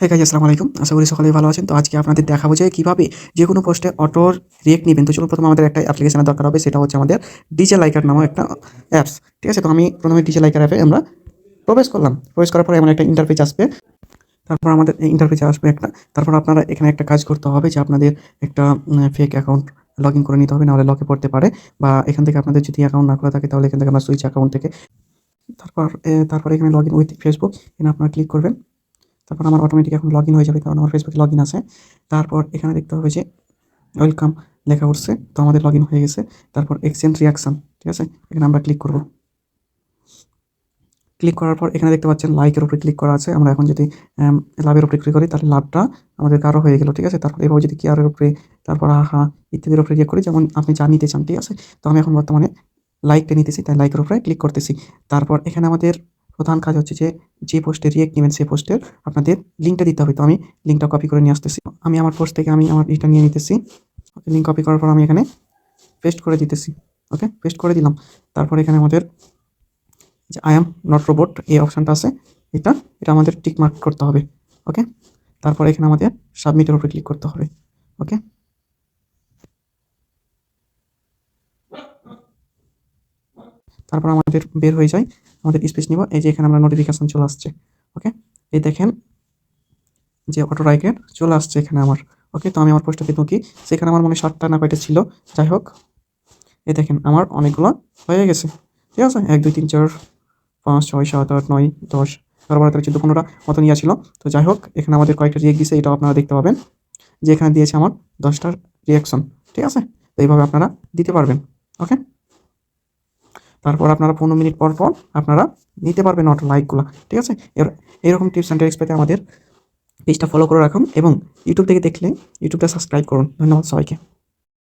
হ্যাঁ গাইস, আসসালামু আলাইকুম। আশা করি সকলেই ভালো আছেন। তো আজকে আপনাদের দেখাবো যে কীভাবে যেকোনো পোস্টে অটোর রিয়েক্ট নিবেন। তো চলুন, প্রথমে আমাদের একটা অ্যাপ্লিকেশনের দরকার হবে, সেটা হচ্ছে আমাদের ডিজে লাইকার নামক একটা অ্যাপস। ঠিক আছে, তো আমি প্রথমে ডিজে লাইকার অ্যাপে আমরা প্রবেশ করলাম। প্রবেশ করার পরে এমন একটা ইন্টারফেস আসবে। তারপর আমাদের এই ইন্টারফেসে আসবে একটা, তারপর আপনারা এখানে একটা কাজ করতে হবে যে আপনাদের একটা ফেক অ্যাকাউন্ট লগ ইন করে নিতে হবে, নাহলে লকে পড়তে পারে। বা এখান থেকে আপনাদের যদি অ্যাকাউন্ট না খোলা থাকে তাহলে এখান থেকে আমরা সুইচ অ্যাকাউন্ট থেকে তারপর এখানে লগ ইন উইথ ফেসবুক, এখানে আপনারা ক্লিক করবেন। তারপর আমার অটোমেটিক এখন লগ ইন হয়ে যাবে, কারণ আমার ফেসবুকে লগ ইন আছে। তারপর এখানে দেখতে হবে যে ওয়েলকাম লেখা উঠছে, তো আমাদের লগ ইন হয়ে গেছে। তারপর এক্সচেঞ্জ রিয়াকশান, ঠিক আছে, এখানে আমরা ক্লিক করব। ক্লিক করার পর এখানে দেখতে পাচ্ছেন লাইকের উপরে ক্লিক করা আছে। আমরা এখন যদি লাভের উপরে ক্লিক করি তাহলে লাভটা আমাদের কারো হয়ে গেল, ঠিক আছে। তারপর এভাবে যদি কেয়ারের উপরে, তারপর আহা ইত্যাদির উপরে ক্লিক করি, যেমন আপনি যা নিতে চান, ঠিক আছে। তো আমি এখন বর্তমানে লাইকটা নিতেছি, তাই লাইকের উপরে ক্লিক করতেছি। তারপর এখানে আমাদের প্রধান কাজ হচ্ছে যে পোস্টে রিয়েক্ট নেবেন সেই পোস্টের আপনাদের লিঙ্কটা দিতে হবে। তো আমি লিঙ্কটা কপি করে নিয়ে আসতেছি। আমি আমার পোস্ট থেকে আমি আমার এটা নিয়ে নিতেছি। ওকে, লিঙ্ক কপি করার পর আমি এখানে পেস্ট করে দিতেছি। ওকে, পেস্ট করে দিলাম। তারপর এখানে আমাদের যে আই অ্যাম নট রোবট এই অপশানটা আছে, এটা আমাদের টিক মার্ক করতে হবে। ওকে, তারপর এখানে আমাদের সাবমিটের উপরে ক্লিক করতে হবে। ওকে, তারপর আমাদের বের হয়ে যায়, আমাদের স্পেস নিব। এই যে এখানে আমরা নোটিফিকেশন চলে আসছে। ওকে, এই দেখেন যে অটো রাইকেট চলে আসছে এখানে আমার। ওকে, তো আমি আমার পোস্টটাতে ঢুকি, সেখানে আমার মনে 7টা না কয়টা ছিল, যাই হোক। এই দেখেন আমার অনেকগুলো হয়ে গেছে, ঠিক আছে। 1 2 3 4 5 6 7 8 9 10 11 12 13 14 15টা মতন ছিল। তো যাই হোক, এখানে আমাদের কয়েকটা রিয়েক্ট দিয়েছে, এটাও আপনারা দেখতে পাবেন যে এখানে দিয়েছে আমার 10টা রিয়াকশন, ঠিক আছে। তো এইভাবে আপনারা দিতে পারবেন। ওকে, তারপর আপনারা 15 মিনিট পর পর আপনারা নিতে পারবেন অটো লাইকগুলো, ঠিক আছে। এরকম টিপস অ্যান্ড ট্রিক্স পেতে আমাদের পেজটা ফলো করে রাখুন, এবং ইউটিউব থেকে দেখলে ইউটিউবটা সাবস্ক্রাইব করুন। ধন্যবাদ সবাইকে।